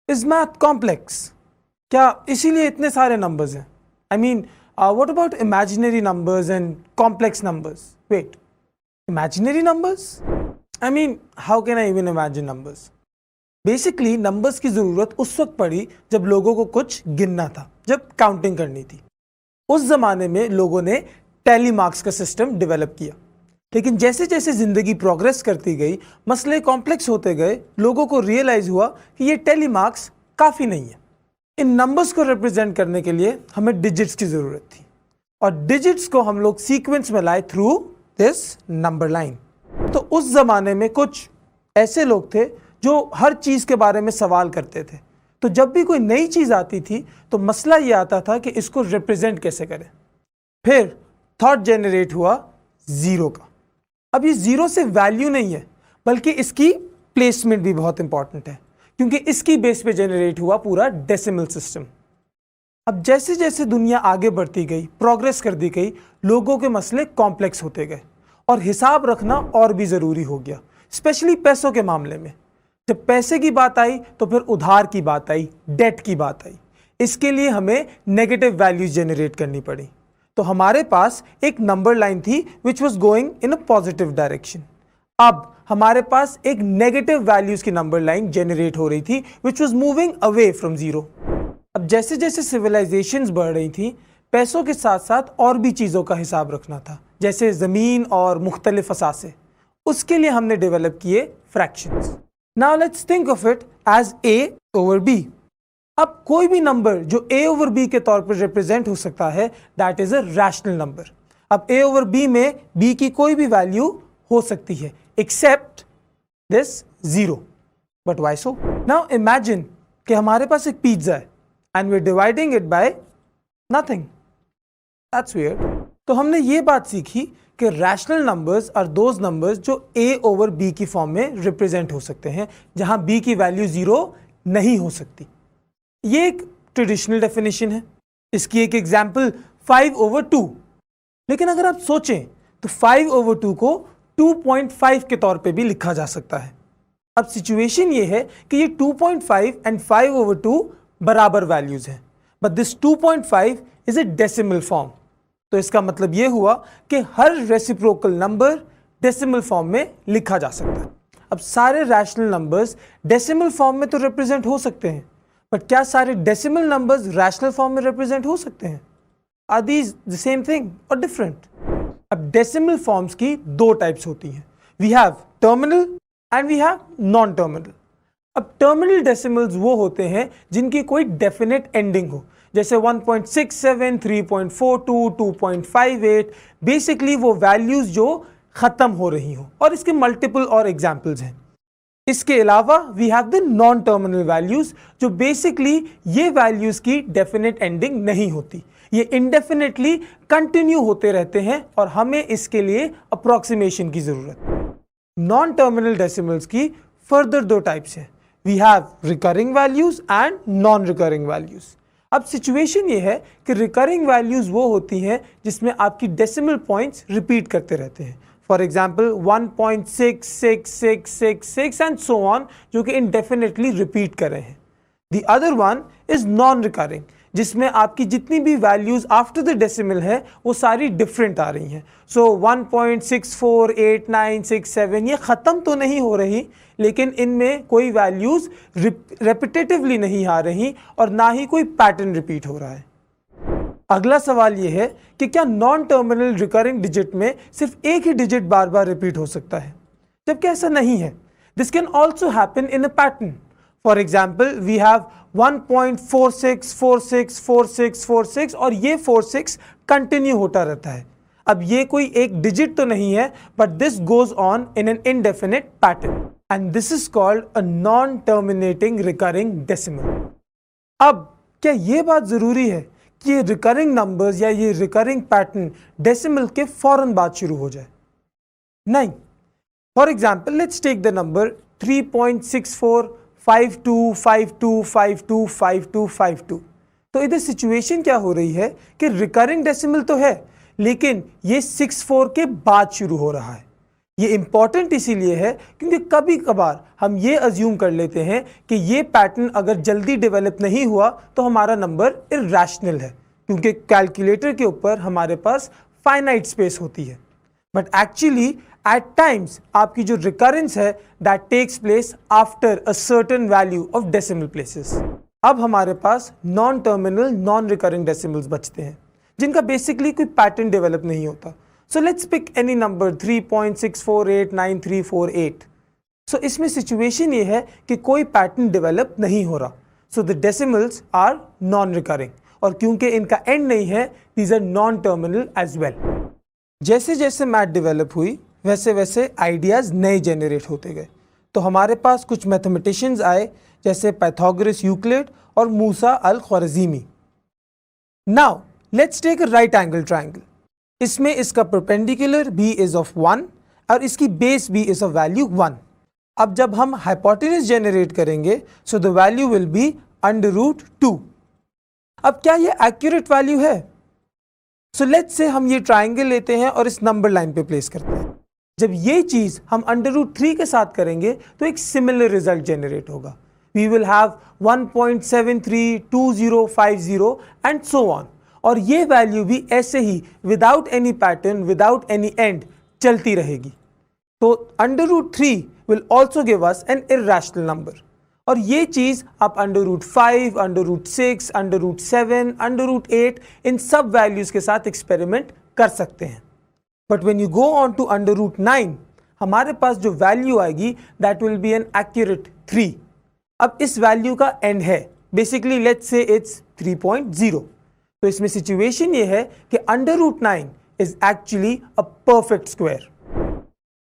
Is math complex? क्या इसीलिए इतने सारे नंबर्स हैं? I mean what about imaginary numbers and complex numbers? Wait, imaginary numbers? I mean how can I even imagine numbers? Basically numbers की ज़रूरत उस वक्त पड़ी जब लोगों को कुछ गिनना था, जब काउंटिंग करनी थी। उस ज़माने में लोगों ने टैली मार्क्स का सिस्टम डेवलप किया, लेकिन जैसे जैसे ज़िंदगी प्रोग्रेस करती गई, मसले कॉम्प्लेक्स होते गए, लोगों को रियलाइज़ हुआ कि ये टैली मार्क्स काफ़ी नहीं है। इन नंबर्स को रिप्रेजेंट करने के लिए हमें डिजिट्स की ज़रूरत थी, और डिजिट्स को हम लोग सीक्वेंस में लाए थ्रू दिस नंबर लाइन। तो उस ज़माने में कुछ ऐसे लोग थे जो हर चीज़ के बारे में सवाल करते थे। तो जब भी कोई नई चीज़ आती थी तो मसला ये आता था कि इसको रिप्रेजेंट कैसे करें। फिर थॉट जेनरेट हुआ ज़ीरो का। अब ये ज़ीरो से वैल्यू नहीं है, बल्कि इसकी प्लेसमेंट भी बहुत इंपॉर्टेंट है, क्योंकि इसकी बेस पे जेनरेट हुआ पूरा डेसिमल सिस्टम। अब जैसे जैसे दुनिया आगे बढ़ती गई, प्रोग्रेस करती गई, लोगों के मसले कॉम्प्लेक्स होते गए और हिसाब रखना और भी ज़रूरी हो गया, स्पेशली पैसों के मामले में। जब पैसे की बात आई तो फिर उधार की बात आई, डेट की बात आई। इसके लिए हमें नेगेटिव वैल्यूज जेनरेट करनी पड़ी। तो हमारे पास एक नंबर लाइन थी which was going in a positive direction. अब हमारे पास एक नेगेटिव वैल्यूज की नंबर लाइन जेनरेट हो रही थी which was moving away from zero. अब जैसे जैसे सिविलाइजेशंस बढ़ रही थी, पैसों के साथ साथ और भी चीज़ों का हिसाब रखना था, जैसे ज़मीन और मुख्तलिफ असासे। उसके लिए हमने डेवलप किए fractions. Now let's think of it as a over b। अब कोई भी नंबर जो a ओवर b के तौर पर रिप्रेजेंट हो सकता है, that is a rational number. अब a ओवर b में b की कोई भी वैल्यू हो सकती है except this zero. But why so? Now imagine कि हमारे पास एक पिज्जा है and we are dividing it by nothing. That's weird. तो हमने ये बात सीखी कि rational numbers are those numbers जो a ओवर b की फॉर्म में रिप्रेजेंट हो सकते हैं, जहां b की वैल्यू जीरो नहीं हो सकती। ये एक ट्रेडिशनल डेफिनेशन है। इसकी एक एग्जांपल 5 ओवर 2। लेकिन अगर आप सोचें तो 5 ओवर 2 को 2.5 के तौर पे भी लिखा जा सकता है। अब सिचुएशन ये है कि ये 2.5 एंड 5 ओवर 2 बराबर वैल्यूज हैं, but this 2.5 is a decimal form. तो इसका मतलब यह हुआ कि हर रेसिप्रोकल नंबर डेसिमल फॉर्म में लिखा जा सकता है। अब सारे रैशनल नंबर्स डेसिमल फॉर्म में तो रिप्रेजेंट हो सकते हैं, बट क्या सारे डेसिमल नंबर्स रैशनल फॉर्म में रिप्रेजेंट हो सकते हैं? Are these the same thing और डिफरेंट? अब डेसिमल फॉर्म्स की दो टाइप्स होती हैं। We have terminal and we have non terminal. अब टर्मिनल डेसिमल्स वो होते हैं जिनकी कोई डेफिनेट एंडिंग हो, जैसे 1.67, 3.42, 2.58। बेसिकली वो वैल्यूज जो खत्म हो रही हो, और इसके मल्टीपल और एग्जाम्पल्स हैं। इसके अलावा we have the non terminal values, जो बेसिकली ये वैल्यूज की डेफिनेट एंडिंग नहीं होती, ये इंडेफिनेटली कंटिन्यू होते रहते हैं और हमें इसके लिए अप्रोक्सीमेशन की जरूरत। नॉन टर्मिनल डेसिमल्स की फर्दर दो टाइप्स हैं। We have recurring values and non recurring values. अब सिचुएशन ये है कि रिकरिंग वैल्यूज वो होती हैं जिसमें आपकी डेसिमल पॉइंट्स रिपीट करते रहते हैं। For example 1.66666 and so on, जो कि इनडेफिनेटली रिपीट कर रहे हैं। The other one is non recurring, जिसमें आपकी जितनी भी वैल्यूज आफ्टर द डेसिमल है वो सारी डिफरेंट आ रही हैं। सो 1.648967 ये ख़त्म तो नहीं हो रही, लेकिन इनमें कोई वैल्यूज रेपिटेटिवली नहीं आ रही और ना ही कोई पैटर्न रिपीट हो रहा है। अगला सवाल यह है कि क्या नॉन टर्मिनल रिकरिंग डिजिट में सिर्फ एक ही डिजिट बार बार रिपीट हो सकता है, जबकि ऐसा नहीं है। This can also happen in a pattern. For example we have 1.46464646 और ये 46 कंटिन्यू होता रहता है। अब ये कोई एक डिजिट तो नहीं है, but this goes on in an indefinite pattern and this is called a non terminating recurring decimal. अब क्या ये बात जरूरी है कि ये रिकरिंग नंबर्स या ये रिकरिंग पैटर्न डेसिमल के फौरन बाद शुरू हो जाए? नहीं। For example let's take the number 3.645252525252। तो इधर सिचुएशन क्या हो रही है कि रिकरिंग डेसिमल तो है, लेकिन ये 64 के बाद शुरू हो रहा है। ये इंपॉर्टेंट इसीलिए है क्योंकि कभी कभार हम ये अज्यूम कर लेते हैं कि ये पैटर्न अगर जल्दी डेवलप नहीं हुआ तो हमारा नंबर इरैशनल है, क्योंकि कैलकुलेटर के ऊपर हमारे पास फाइनाइट स्पेस होती है। बट एक्चुअली एट टाइम्स आपकी जो रिकरेंस है that takes place after a certain value of decimal places. अब हमारे पास non terminal non recurring decimals बचते हैं जिनका बेसिकली कोई पैटर्न डेवलप नहीं होता। So let's pick any number 3.648938। So इसमें सिचुएशन ये है कि कोई पैटर्न डेवलप नहीं हो रहा, so the decimals are non recurring, और क्योंकि इनका एंड नहीं है these are non terminal as well. जैसे जैसे मैथ डेवलप हुई वैसे वैसे आइडियाज़ नए जनरेट होते गए। तो हमारे पास कुछ मैथमेटिशियंस आए जैसे पाइथागोरस यूक्लिड और Musa al Khwarizmi. Now let's take a right angle triangle. इसमें इसका परपेंडिकुलर भी इज ऑफ 1 और इसकी बेस भी इज ऑफ वैल्यू 1। अब जब हम हाइपोटेनस जनरेट करेंगे so the value will be √2। अब क्या ये एक्यूरेट वैल्यू है? सो लेट्स से हम ये ट्राइंगल लेते हैं और इस नंबर लाइन पे प्लेस करते हैं। जब ये चीज हम √3 के साथ करेंगे तो एक सिमिलर रिजल्ट जनरेट होगा। We will have 1.732050 and so on, और ये वैल्यू भी ऐसे ही without any pattern without any end चलती रहेगी। तो √3 will also give us an irrational number, और ये चीज आप √5, √6, √7, √8 इन सब वैल्यूज के साथ एक्सपेरिमेंट कर सकते हैं। But when you go on to √9 हमारे पास जो वैल्यू आएगी that will be an accurate 3। अब इस वैल्यू का एंड है बेसिकली लेट्स से इट्स 3.0। तो इसमें सिचुएशन ये है कि √9 is actually a perfect square.